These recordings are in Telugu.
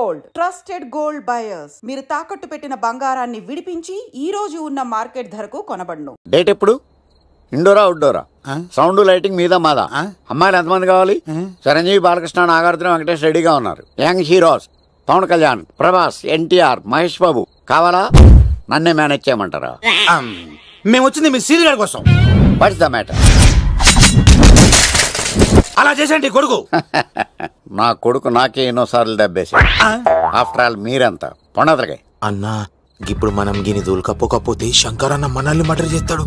Gold, trusted gold buyers. మీరు తాకట్టు పెట్టిన బంగారాన్ని విడిపించి ఈ రోజు ఉన్న మార్కెట్ ధరకు కొనబడును. డేట్ ఎప్పుడు? ఇండోరా అవుట్డోరా? సౌండ్ లైటింగ్ మీద మాదా? అమ్మాయిలు ఎంతమంది కావాలి? చిరంజీవి, బాలకృష్ణ, నాగార్జున, వెంకటేష్ రెడీగా ఉన్నారు. యంగ్ హీరోస్ పవన్ కళ్యాణ్, ప్రభాస్, ఎన్టీఆర్, మహేష్ బాబు కావాలా? నన్నే మేనేజ్ చేయమంటారా? మేము వచ్చింది మీ సీరియల్ గారి కోసం. What's the matter? అలా చేసేంటి కొడుకు? నా కొడుకు నాకే ఎన్నోసార్లు దెబ్బేసి. ఆఫ్టర్ ఆల్ మీరంతా పొండదలకే అన్నా. ఇప్పుడు మనం గిని దూల్కపోకపోతే శంకర్ అన్న మనల్ని మర్డర్ చేస్తాడు.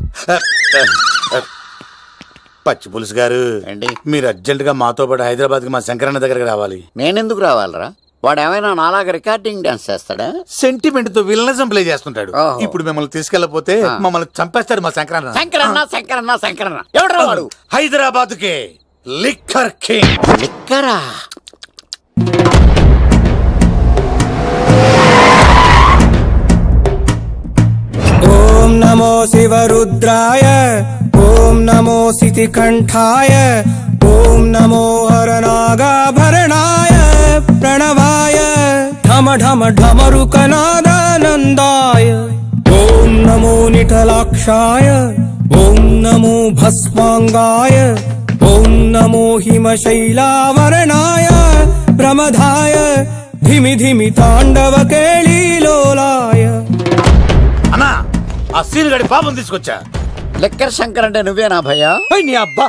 పచ్చి పులుసు గారు ఏంటి? మీరు అర్జెంట్ గా మాతో పాటు హైదరాబాద్ కి మా శంకరన్న దగ్గరకు రావాలి. నేనెందుకు రావాలరా? వాడు ఏమైనా నాలాగా రికార్డింగ్ డాన్స్ చేస్తాడా? సెంటిమెంట్ తో విలనిజం ప్లే చేస్తుంటాడు. ఇప్పుడు మిమ్మల్ని తీసుకెళ్లపోతే మమ్మల్ని చంపేస్తాడు మా శంకరన్న. శంకరన్న శంకరన్న శంకరన్న ఎవడరా వాడు? హైదరాబాద్ కే లిక్కర్ కింగ్. లిక్కరా? ఓం నమో శివరుద్రాయ, ఓం నమో సితికంఠాయ, ఓం నమో హరనాగాభరణాయ ప్రణవాయ ఢమ ఢమ ఢమరుకనాదానందాయ, ఓం నమో నిఠలాక్షాయ, ఓం నమో భస్మాంగాయ, ఓం నమో హిమశైలావరణాయ ప్రమదాయ ధిమి ధిమి తాండవ కేళీలోలాయ. అన్నా, ఆ సీన్ గడి పాపం తీసుకొచ్చా. లిక్కర్ శంకర్ అంటే నువ్వేనా భయ్యా? నీ అబ్బా,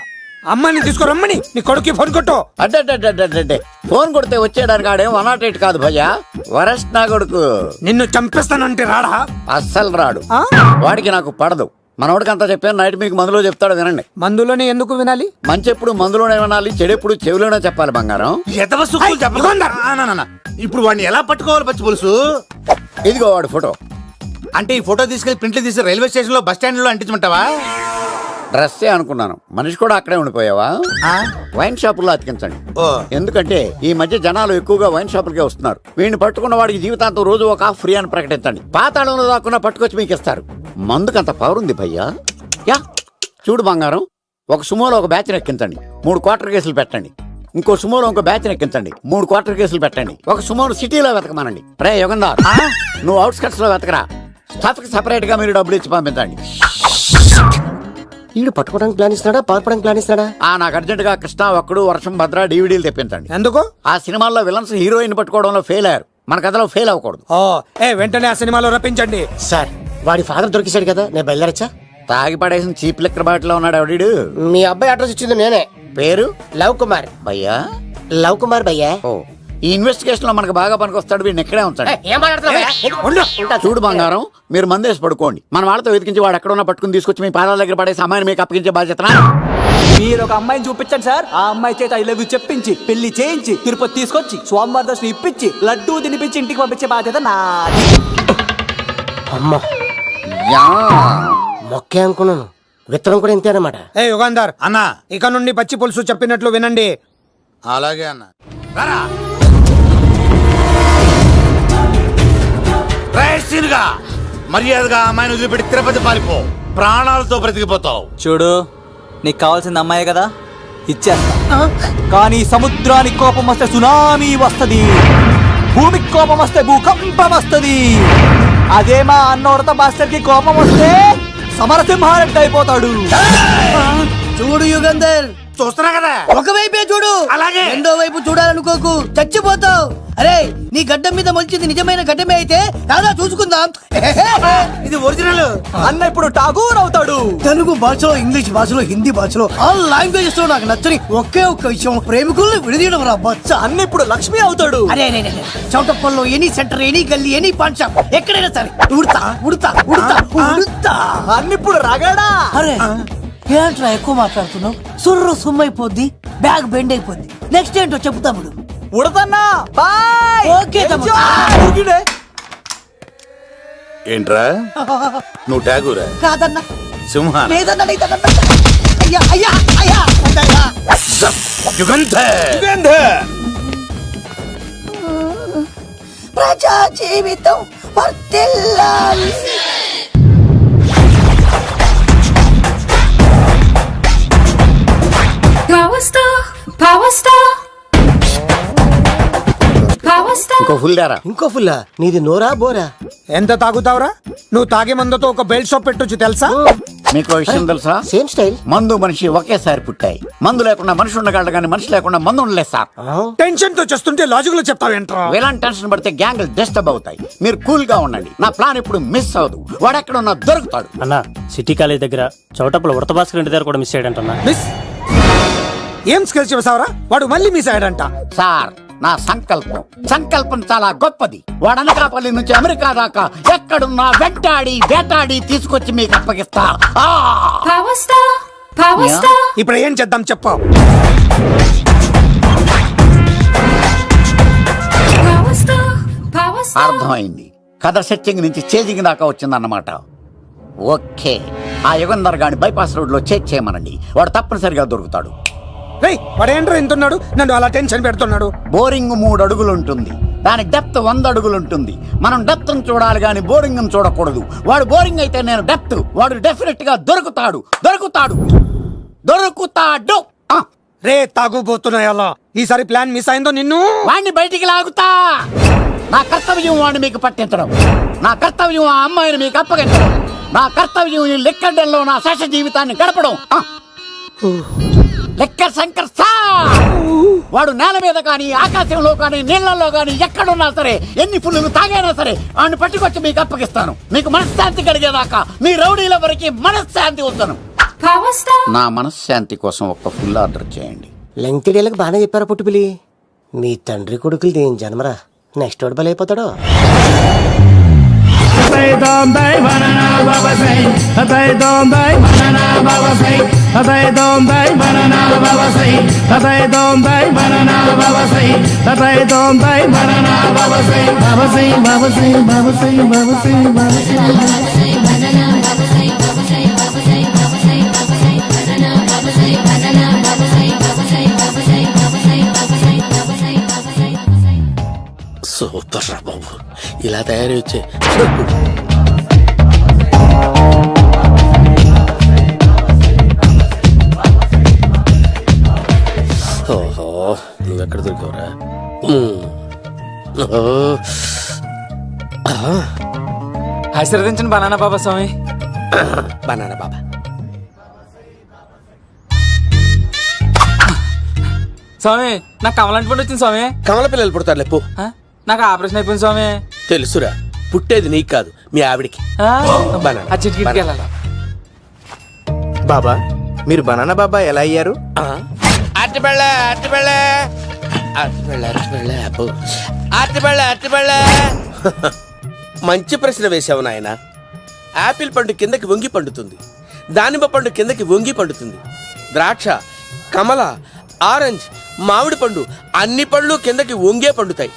అమ్మని తీసుకురమ్మని నీ కొడుకు ఫోన్ కొట్టు. అడ్డే ఫోన్ కొడితే వచ్చేయడానికి ఆడేం 108 కాదు భయ్యా, వరస్ట్ నా కొడుకు. నిన్ను చంపేస్తానంటే రాడా? అస్సలు రాడు. వాడికి నాకు పడదు. మనోడికి అంతా చెప్పాను. నైట్ మీకు మందులో చెప్తాడు, వినండి. మందులోనే ఎందుకు వినాలి? మంచి ఎప్పుడు మందులోనే వినాలి, చెడెప్పుడు చెవిలోనే చెప్పాలి. బంగారం ఇప్పుడు వాడిని ఎలా పట్టుకోవాలి పచ్చి పులుసు? ఇదిగో వాడు ఫోటో. అంటే ఈ ఫోటో తీసుకెళ్లి ప్రింట్లు తీసి రైల్వే స్టేషన్ లో, బస్ స్టాండ్ లో అంటించమంటావా? డ్రెస్సే అనుకున్నాను. మనిషి కూడా అక్కడే ఉండిపోయావా? వైన్ షాపుల్లో అతికించండి. ఎందుకంటే ఈ మధ్య జనాలు ఎక్కువగా వైన్ షాపులకే వస్తున్నారు. వీడిని పట్టుకున్న వాడికి జీవితాంతం రోజు ఒక ఆఫ్ ఫ్రీ అని ప్రకటించండి. పాతాళంలో దాక్కున్నా పట్టుకొచ్చి మీకు ఇస్తారు. మందుకంత పవర్ ఉంది భయ్యా. యా చూడు బంగారం, ఒక సుమోలో ఒక బ్యాచ్ ఎక్కించండి, 3 క్వార్టర్ కేసులు పెట్టండి. ఇంకో సుమోలో ఇంకో బ్యాచ్ ఎక్కించండి, 3 క్వార్టర్ కేసులు పెట్టండి. ఒక సుమోను సిటీలో వెతకమానండి. రే యుగంధర్, నువ్వు అవుట్స్కట్స్ లో వెతకరా. స్టాఫ్ కి సెపరేట్ గా మీరు డబ్బులు ఇచ్చి పంపించండి. వీడు పట్టుకోవడానికి ప్లాన్ ఇస్తాడా, పాల్పడానికి ప్లాన్ ఇస్తాడా? నాకు అర్జెంట్ గా కృష్ణ, ఒక్కడు, వర్షం, భద్ర డివిడీలు తెప్పించండి. ఎందుకు? ఆ సినిమాల్లో విలన్స్ హీరోయిన్ పట్టుకోవడంలో ఫెయిల్ అయ్యారు. మన కథలో ఫెయిల్ అవ్వకూడదు. వెంటనే ఆ సినిమాలో రప్పించండి. సార్, వాడి ఫాదర్ దొరికేశాడు కదా, నేను బయలుదేరచ్చా? తాగి పడేసిన చీప్ లిక్కర్ బాటిల్ లో ఉన్నాడు ఎవడీడు? మీ అబ్బాయి అడ్రస్ ఇచ్చింది నేనే. పేరు? లవ్ కుమార్. భయ్యా? లవ్ కుమార్ భయ్యా. ఈ ఇన్వెస్టిగేషన్ లో మనకు బాగా పనికొస్తాడు. వీడిని ఎక్కడే ఉంచండి. చూడు బంగారం, మీరు మందేసి పడుకోండి. మన వాళ్ళతో వెతికించి వాడు ఎక్కడ ఉన్నా పట్టుకుని తీసుకొచ్చి మీ పాదాల దగ్గర పడేసి అమ్మాయిని మీకు అప్పగించే బాధ్యత. మీరు ఒక అమ్మాయిని చూపించండి సార్. ఆ అమ్మాయి చేత ఐ లవ్ యూ చెప్పించి, పెళ్లి చేయించి, తిరుపతి తీసుకొచ్చి, స్వామివారి దర్శనం ఇప్పించి, లడ్డూ తినిపించి ఇంటికి పంపించే బాధ్యత నాది. అమ్మా, మొక్కే అనుకున్నాను. విత్తనం కూడా ఇంతే అన్నమాట. యుగంధర్ అన్నా, ఇక నుండి పచ్చి పులుసు చెప్పినట్లు వినండి. అలాగే అన్న. మర్యాదగా అమ్మాయిని వదిలిపెట్టి తిరుపతి పారిపో. ప్రాణాలతో బ్రతికిపోతావు. చూడు, నీకు కావాల్సింది అమ్మాయి కదా, ఇచ్చేస్తా. కానీ సముద్రానికి కోపం వస్తే సునామీ వస్తది, భూమికి కోపం వస్తే భూకంపం వస్తది. అదే మా అన్నోడత మాస్టర్ కి కోపం వస్తే సమరసింహారెడ్డి అయిపోతాడు. చూడు యుగంధర్, చూస్తున్నా కదా, ఒకవైపే చూడు. అలాగే రెండో వైపు చూడాలనుకోకు, చచ్చిపోతావు. అరే, నీ గడ్డం మీద మొలిచింది నిజమైన గడ్డమే అయితే రాదా చూసుకుందాం. ఇది ఒరిజినల్. అన్న ఇప్పుడు టాగూర్ అవుతాడు. తెలుగు భాషలో, ఇంగ్లీష్ భాషలో, హిందీ భాషలో, ఆల్ లాంగ్వేజెస్ లో నాకు నచ్చని ఒకే ఒక్క విషయం, ప్రేమికుల్ని విడదీయడం రా బచ్చ. అన్న ఇప్పుడు లక్ష్మి అవుతాడు. అరే చౌటప్పల్లో ఎనీ సెంటర్, ఎనీ గల్లీ, ఎనీ పాన్ షాప్, ఎక్కడైనా సరే ఉడతా ఉడతా ఉడతా ఉడతా. అన్న ఇప్పుడు రగడా. అరే ఏంట్రా ఎక్కువ మాట్లాడుతున్నావు? సుర్రు సుమ్మైపోద్ది, బ్యాగ్ బెండ్ అయిపోద్ది. నెక్స్ట్ ఏంటో చెప్పు తమ్ముడు. ఉడతన్నా బాయ్. ఓకే తమ్ముడు. ఏంట్రా నువ్వు ఠాగూరా? కాదన్నా, సింహ. లేదన్నా, లేదన్నా. అయ్యా అయ్యా అయ్యా. యుగంధర్, ప్రజా జీవితం వర్ధిల్లాలి. Power Star, Power Star, Power Star. ఇంకో ఫుల్ దారా. ఇంకో ఫుల్లా? నీది నోరా బోరా? ఎంత తాగుతావురా? నువ్వు తాగే మందుతో ఒక బెల్ట్ షాప్ పెట్టొచ్చు తెలుసా? మీకు విషయం తెలుసా? Same style. మందు మనిషి ఒకేసారి పుట్టాయి. మందు లేకుండా మనిషి ఉండగలడు కానీ మనిషి లేకుండా మందు ఉండలేదు సార్. టెన్షన్ తో చేస్తుంటే లాజిక్ లో చెప్తావేంట్రా? ఎలాంటి టెన్షన్ పడితే గ్యాంగ్లు డిస్టర్బ్ అవుతాయి. మీరు కూల్ గా ఉండండి. నా ప్లాన్ ఇప్పుడు మిస్ అవ్వదు. వాడు ఎక్కడ ఉన్నా దొరుకుతాడు. అన్నా సిటీ కాలేజ్ దగ్గర చౌటప్పుల ఉడత భాస్కర్ ఇంటి దగ్గర కూడా మిస్ అయ్యాడంటన్నా. మిస్ ఏం స్కిల్స్ చేసావరా? వాడు మళ్ళీ మిస్ అయ్యాడంట. సార్ నా సంకల్పం చాలా గొప్పది. వాడు అనకాపల్లి నుంచి అమెరికా దాకా ఎక్కడున్నా వెంటాడి వేటాడి తీసుకొచ్చి మీకు అప్పగిస్తా. ఇప్పుడు ఏం చేద్దాం చెప్పు. అర్థమైంది. కథ సెట్టింగ్ నుంచి చేజింగ్ దాకా వచ్చిందన్నమాట. ఓకే, ఆ యుగంధర్ గాని బైపాస్ రోడ్ లో చేజ్ చేయమనండి. వాడు తప్పనిసరిగా దొరుకుతాడు. వాడేంట్రా ఎంతున్నాడు? నన్ను అలా టెన్షన్ పెడుతున్నాడు. బోరింగ్ 3 అడుగులు ఉంటుంది, దాని డెప్త్ 100 అడుగులు ఉంటుంది. మనం డెప్త్ చూడాలి గాని బోరింగ్ చూడకూడదు. వాడు బోరింగ్ అయితే నేను డెప్త్. వాడు డెఫినెట్ గా దొరుకుతాడు. రే తాగుబోతున్నాయి అలా. ఈసారి ప్లాన్ మిస్ అయిందో నిన్ను వాడిని బయటికి లాగుతా. నా కర్తవ్యం వాడిని మీకు పట్టించడం. నా కర్తవ్యం ఆ అమ్మాయిని మీకు అప్పగించడం. నా కర్తవ్యం ఈ లెక్కడంలో నా శేష జీవితాన్ని గడపడం. Liquor Shankar sir. వాడు నేల మీద కానీ ఆకాశంలో కానీ నీళ్లలో కానీ ఎక్కడున్నా సరే, ఎన్ని ఫుల్లు తాగైనా సరే వాడిని పట్టుకొచ్చి మీకు అప్పగిస్తాను. మీకు మనశ్శాంతి కలిగేదాకా మీ రౌడీల వరకు మనశ్శాంతి వస్తాను. నా మనశ్శాంతి కోసం ఒక్క ఫుల్ ఆర్డర్ చేయండి. లెంగ్త్ డేలకు బాగానే చెప్పారా పుట్టుపిలి? మీ తండ్రి కొడుకులు దేని జన్మరా? నెక్స్ట్ వాడు బలైపోతాడు. సూపర్ రా బాబు, ఇలా తయారు వచ్చే. ఓహో, నువ్వెక్కడ దొరికావురా? ఆశీర్వదించండి బనానా బాబా స్వామి. బనానా బాబా స్వామి, నాకు కమలాంటి పండు వచ్చింది స్వామి. కమల పిల్లలు పుడతారు లేపు. నాకు ఆపరేషన్ అయిపోయింది స్వామి. తెలుసురా, పుట్టేది నీకు కాదు మీ ఆవిడికి. బాబా, మీరు బనానా బాబా ఎలా అయ్యారు? మంచి ప్రశ్న వేసావు నాయన. ఆపిల్ పండు కిందకి వంగి పండుతుంది, దానిమ్మ పండు కిందకి వంగి పండుతుంది, ద్రాక్ష, కమల, ఆరెంజ్, మామిడి పండు అన్ని పండ్లు కిందకి వంగే పండుతాయి.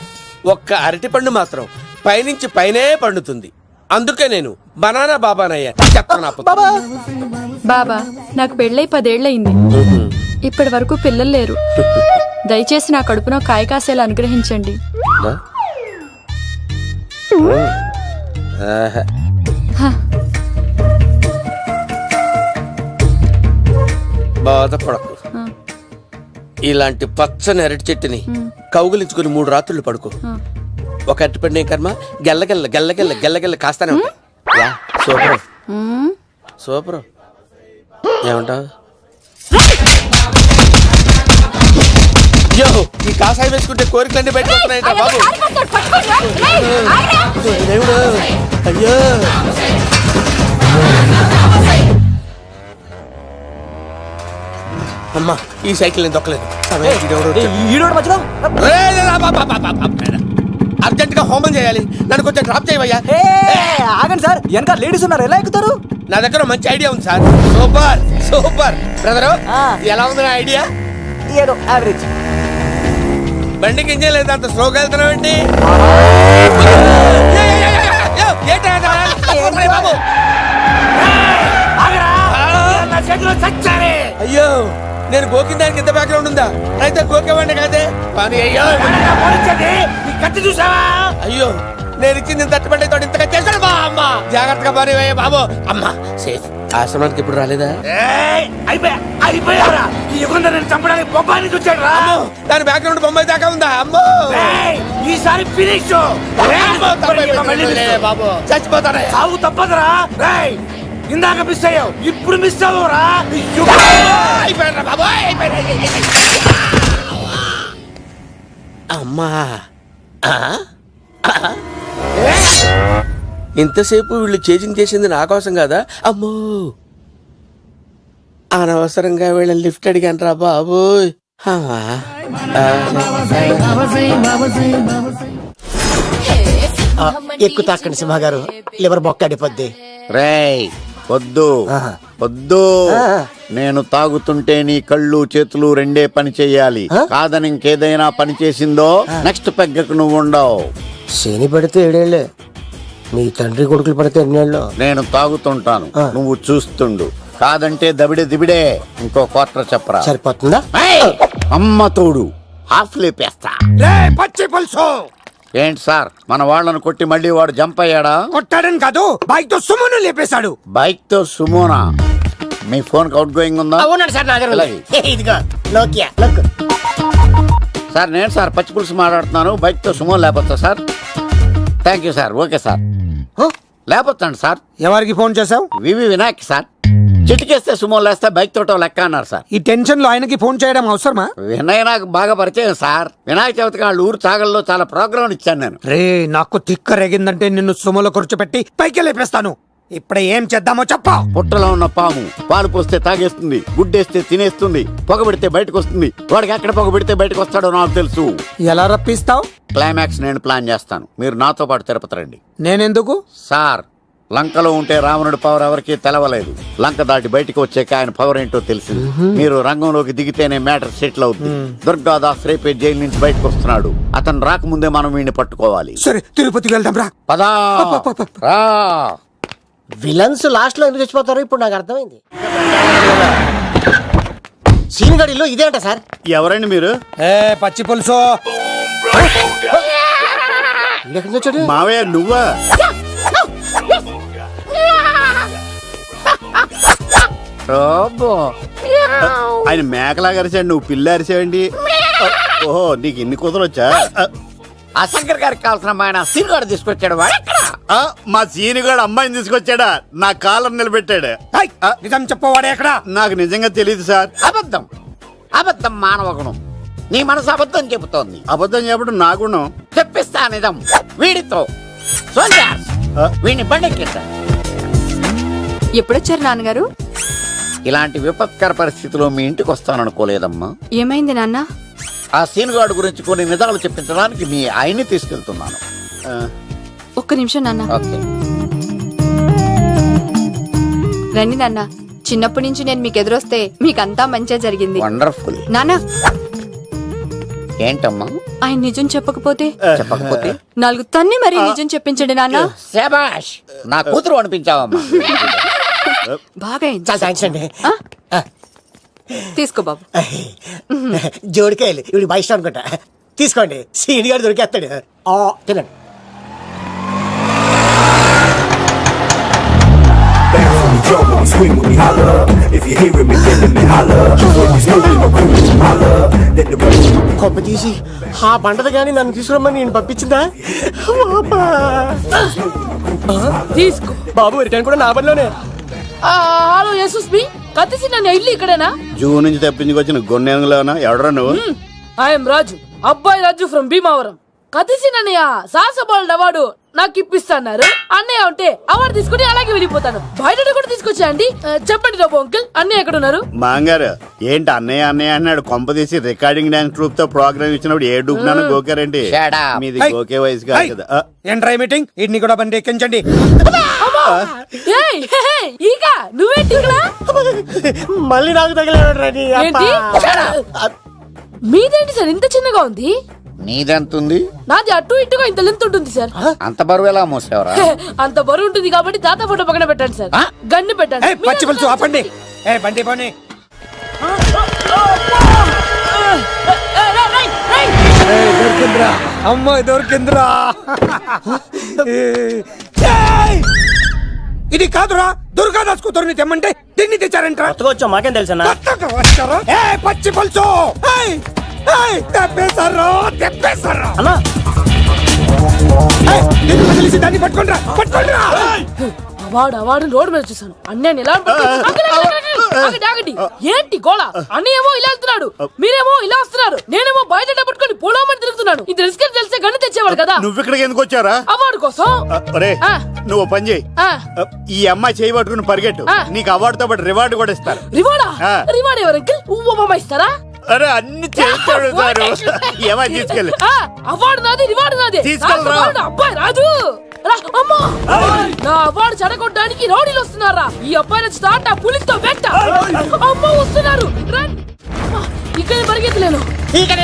ఒక్క అరటి పండు మాత్రం పైనుంచి పైనే పండుతుంది. అందుకే నేను బనానా బాబానయ్యా. బాబా, నాకు పెళ్ళై 10 ఏళ్ళయింది. ఇప్పటి వరకు పిల్లలు లేరు. దయచేసి నా కడుపున కాయ కాసేలా అనుగ్రహించండి. బాధపడకు. ఇలాంటి పచ్చని అరటి చెట్టుని కౌగులించుకుని 3 రాత్రులు పడుకో. ఒక అరటి పండు కర్మ గెల్లగెల్ల గెల్లగెల్ల గెల్లగెల్ల కాస్తానే ఉంటాయి. Super super. ఏమంటావు? అయ్యో, ఈ కాసాయి వేసుకుంటే కోరికలన్నీ బయటకు వస్తున్నాయంట బాబు. దేవుడు, అయ్యో. అమ్మా, ఈ సైకిల్ నేను దొక్కలేదు. అర్జెంట్ గా హోమం చేయాలి, నన్ను కొంచెం డ్రాప్ చేయవయ్యా. ఆగండి సార్, వెనక లేడీస్ ఉన్నారు, ఎలా ఎక్కుతారు? నా దగ్గర మంచి ఐడియా ఉంది సార్. Super super. బ్రదరు, ఎలా ఉంది నా ఐడియా? ఏదో యావరేజ్. బండికి ఇంజన్ లేదు, అంత స్లోగా వెళ్తున్నావు ఏంటి? అయ్యో, నేను గోకిన దానికి ఇంత బ్యాక్గ్రౌండ్ ఉందా? అయితే గోకేవాడిని కాదే. అయ్యో కత్తి చూసావా? అయ్యో, నేను ఇచ్చింది తట్టుబడి ఇంతగా చేశాను. అమ్మ జాగ్రత్తగా పని బాబు. అమ్మ సేఫ్ ఆశ్రమానికి ఇప్పుడు రాలేదా? అయిపోయారా? ఈ యుగంధర్ నేను చంపడానికి బొంబాయి నుంచి వచ్చాడు రా. దాని బ్యాక్గ్రౌండ్ బొంబాయి దాకా ఉందా? అమ్మో ఈసారి ఫినిష్ బాబు, చచ్చిపోతానే. సాగు తప్పదురా. ఇందాక మిస్ అయ్యావు, ఇప్పుడు మిస్ అవ్వరా. అమ్మా ఇంతసేపు వీళ్ళు చేజింగ్ చేసింది నా కోసం కదా. అమ్మో అనవసరంగా వీళ్ళని లిఫ్ట్ అడిగాను రా బాబు. ఎక్కువ తాకండి సింహ గారు, లివర్ బొక్క అడిపోద్ది. రేయ్ వద్దు వద్దు, నేను తాగుతుంటే నీ కళ్ళు చేతులు రెండే పని చెయ్యాలి. కాదని ఇంకేదైనా పని చేసిందో నెక్స్ట్ పెగ్గకు నువ్వు ఉండవు. శని పడితే 7 ఏళ్ళే, మీ తండ్రి కొడుకులు పడితే 8 ఏళ్ళు. నేను తాగుతుంటాను, నువ్వు చూస్తుండు. కాదంటే దబిడే దిబిడే. ఇంకో క్వార్టర్ చెప్పరా? సరిపోతుందా? అమ్మ తోడు హాఫ్ లేపేస్తా. పచ్చి పులుసు. ఏంటి సార్, మన వాళ్ళను కొట్టి మళ్ళీ వాడు జంప్ అయ్యాడా? కొట్టాడని కాదు, బైక్ తో సుమోను లేపేశాడు. బైక్ తో సుమోనా? మీ ఫోన్ అవుట్ గోయింగ్ ఉందా? అవునండి సార్, నాగర్ ఇదిగో నోకియా లోక్. సార్ నేను సార్ పచ్చి పులుసు మాట్లాడుతున్నాను. బైక్ తో సుమో లేపొచ్చా sir? Thank you sir. Okay sir, లేపొచ్చండి సార్. ఎవరికి ఫోన్ చేసావు? వివి వినాయక్ సార్. చిటికేస్తే సుమో లేస్తే బైక్ తోటో లెక్క అన్నారు సార్. ఈ టెన్షన్ లో ఆయనకి ఫోన్ చేయడం అవసరమా? వినయ్ నాకు బాగా పరిచయం సార్. వినాయక చవితికి వాళ్ళ ఊరు చాగల్లో చాలా ప్రోగ్రాం ఇచ్చాను నేను. రే నాకు తిక్క రేగిందంటే నిన్ను సుమలో కూర్చోపెట్టి పైకి లేపేస్తాను. ఇప్పుడు ఏం చేద్దామో చెప్పా. పుట్టలో ఉన్న పాము పాలు పోస్తే తాగేస్తుంది, గుడ్డేస్తే తినేస్తుంది, పొగ పెడితే బయటకు వస్తుంది. వాడికి ఎక్కడ పొగ పెడితే బయటకు వస్తాడో నాకు తెలుసు. ఎలా రప్పిస్తావు? క్లైమాక్స్ నేను ప్లాన్ చేస్తాను, మీరు నాతో పాటు తిరుపతి రండి. నేనెందుకు? సార్ లంకలో ఉంటే రావణుడి పవర్ ఎవరికి తెలవలేదు. లంక దాటి బయటకు వచ్చాక ఆయన పవర్ ఏంటో తెలిసింది. మీరు రంగంలోకి దిగితేనే మ్యాటర్ సెటిల్ అవుతుంది. దుర్గాదాస్ రేపే జైలు నుంచి బయటకు వస్తున్నాడు. అతను రాకముందే మనం వీడిని పట్టుకోవాలి. సరే తిరుపతికి వెళ్దాం రా. పదా రా. విలన్స్ లాస్ట్ లో ఎందుకు చచ్చిపోతారో ఇప్పుడు నాకు అర్థమైంది. సీనిగడిలో ఇదే అంట సార్. ఎవరండి మీరు? పచ్చి పులుసు. మావయ్య నువ్వా? ఆయన మేకలాగా అరిచాడు, నువ్వు పిల్ల అరిచావండి. ఓహో నీకు ఇన్ని కూతురు వచ్చా? ఆ శంకర్ గారికి కావాల్సిన అమ్మాయి సీనుగాడు తీసుకొచ్చాడు. మా సీనుగాడు అమ్మాయిని తీసుకొచ్చాడా? నా కాలర్ నిలబెట్టాడు. నిజం చెప్పవాడే ఎక్కడ? నాకు నిజంగా తెలియదు సార్. అబద్ధం అబద్ధం మానవ గుణం. నీ మనసు అబద్ధం చెబుతోంది. అబద్ధం చెప్పడం నా గుణం. చెప్పిస్తా నిజం వీడితో. వీడిని బండెక్కిస్తా. ఎప్పుడొచ్చారు నాన్నగారు? ఇలాంటి విపత్కర పరిస్థితిలో మీ ఇంటికి వస్తాననుకోలేదమ్మా. ఏమైంది నాన్న? ఆ సీనుగాడు గురించి కొన్ని నిజాలు చెప్పించడానికి మీ ఆయన్ని తీసుకెళ్తున్నాను. ఒక్క నిమిషం నాన్న. ఓకే రండి నాన్న. చిన్నప్పటి నుంచి నేను మీకు ఎదురొస్తే మీకంతా మంచిగా జరిగింది. వండర్ఫుల్. నాన్న ఏంటమ్మా? ఆయన నిజం చెప్పకపోతే 4 తన్ని మరి నిజం చెప్పించండి నాన్న. శభాష్, నా కూతురు అనిపించావమ్మా. బాగా తీసుకో బాబు. జోడికాయలు ఇవి బయట అనుకుంటా. తీసుకోండి, సీని గారు దొరికేస్తాడు. తినండి. కొబ్బ తీసి ఆ బండది గాని నన్ను తీసుకురమ్మని నేను పంపించిందా? తీసుకో బాబు, రిటర్న్ కూడా నా పనిలోనే. హలో యశస్వి, కత్తిసి నన్ను ఇల్లు ఇక్కడేనా? జూ నుంచి తప్పించుకొచ్చిన గొన్నెంగులోనా? ఎవడరా నువ్వు? ఐఎమ్ రాజు, అబ్బాయి రాజు ఫ్రమ్ భీమావరం. కత్తిసి నన్నయ్య సాసబాల్ అవార్డు నాకు ఇప్పిస్తున్నారు. అన్నయ్య ఉంటే అవార్డు తీసుకుని అలాగే వెళ్ళిపోతాను. బయట కూడా తీసుకొచ్చాయండి. చెప్పండి రాబు అంకుల్, అన్నయ్య ఎక్కడ ఉన్నారు? మాంగారు ఏంటి అన్నయ్య అన్నయ్య అన్నాడు? కొంప తీసి రికార్డింగ్ డాన్స్ ట్రూప్ తో ప్రోగ్రామ్ ఇచ్చినప్పుడు ఏ డూబ్నాను గోకారండి? మీది గోకే వయసు కాదు కదా. ఏంట్రై మీటింగ్? ఇడ్ని కూడా బండి ఎక్కించండి. ఈగ నువ్వేంటి ఇక్కడ? మళ్ళీ నాకు తగిలాడు. మీదేంటి సార్ ఇంత చిన్నగా ఉంది? నీదెంతుంది? నాది అటు ఇటుగా ఇంత లెంత్ ఉంటుంది సార్. అంత బరువు ఎలా మోసేవరా? అంత బరువు ఉంటుంది కాబట్టి తాత ఫోటో పక్కన పెట్టండి సార్. గన్ను పెట్టండి. పచ్చి పులుసు ఆపండి. బండి పోనీ. దొరికిందిరా అమ్మాయి, దొరికిందిరా. ఇది కాదురా దుర్గాదాస్ కూతురుని తెమ్మంటే దీన్ని తెచ్చారంట. వచ్చా మాకేం తెలుసా? పచ్చి పులుసు తెప్పేశారా అన్నా తెలిసి దాన్ని పట్టుకుంటా. వాడు రోడ్డు మీద చూసాను అన్నయ్య ఎలా ఆగండి. ఏంటి గోళ? అన్నయ్య ఏమో ఇలా వెళ్తున్నాడు, మీరేమో ఇలా వస్తున్నారు, నేనేమో బయట పట్టుకొని పొలమని తిరుగుతున్నాను. ఇది రిస్క్ అని తెలిస్తే గన్ను తెచ్చేవాడు కదా. నువ్వు ఇక్కడికి ఎందుకు వచ్చారా? అవార్డు కోసం. నువ్వు పని చేయి, ఈ అమ్మాయి చేయి పట్టుకుని పరిగెట్టు, నీకు అవార్డుతో పాటు రివార్డు కూడా ఇస్తారు. రివార్డ్ ఎవరు అంకిల్? ఇస్తారా? అరే అన్ని చేస్తాడు ఏమని తీసుకెళ్ళి. అవార్డు నాది, రివార్డు నాది. తీసుకెళ్ళరా అబ్బాయి రాజు. నా అవార్డు చెడగొట్టడానికి రౌడీలు వస్తున్నారా? ఈ అబ్బాయి స్టార్ట్ ఆ పులితో పెట్ట. అమ్మ వస్తున్నారు, ఇక్కడ పరిగెత్తలేను. ఇట్రా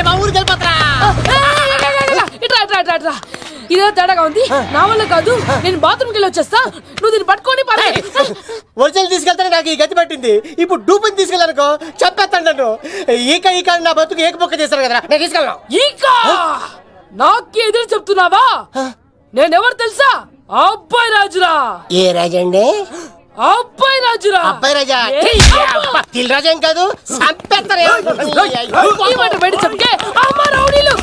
ఇదే తేడాగా ఉంది. నా వల్ల కాదు, నేను బాత్రూమ్కి వెళ్ళి వచ్చేస్తా. నువ్వు దీన్ని పట్టుకొని ఒరిజినల్ తీసుకెళ్తాను. నాకు ఈ గతి పట్టింది. ఇప్పుడు డూపుని తీసుకెళ్ళానుకో చెప్పేస్తాను నన్ను. ఈక నా బతుకు ఏకపొక్క చేశారు కదా, నేను తీసుకెళ్ళను. నాకే ఎదురు చెప్తున్నావా? నేనెవరు తెలుసా? అబ్బాయి రాజురా. ఏ రాజండి? అబ్బాయి రాజురా. అబ్బాయి రాజా తిల్ రాజా ఏం కాదు, సంపేస్తారే. బయట చెప్తే అమ్మ రౌడీలు.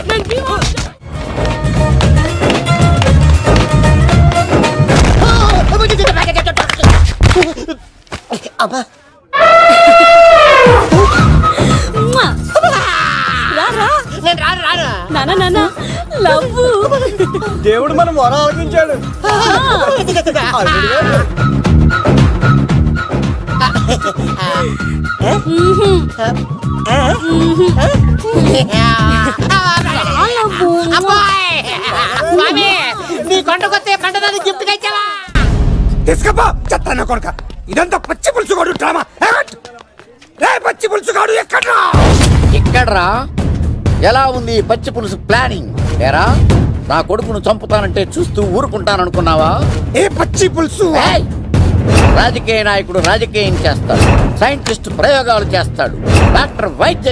దేవుడు మనం వరం ఆలోచించాడు. నీ కొండకొస్తే పంటదాన్ని గిఫ్ట్ ఇచ్చావా? తీసుకపో చెత్తాన కొడుక. ఇదంతా పచ్చి పులుసుగాడు డ్రామా. పచ్చి పులుసుగాడు ఎక్కడ్రా? ఎలా ఉంది పచ్చి పులుసు ప్లానింగ్? ఏరా నా కొడుకును చంపుతానంటే చూస్తూ ఊరుకుంటాననుకున్నావా? ఏ పచ్చి పులుసు? రాజకీయ నాయకుడు రాజకీయం చేస్తాడు, సైంటిస్ట్ ప్రయోగాలు చేస్తాడు, డాక్టర్ వైద్య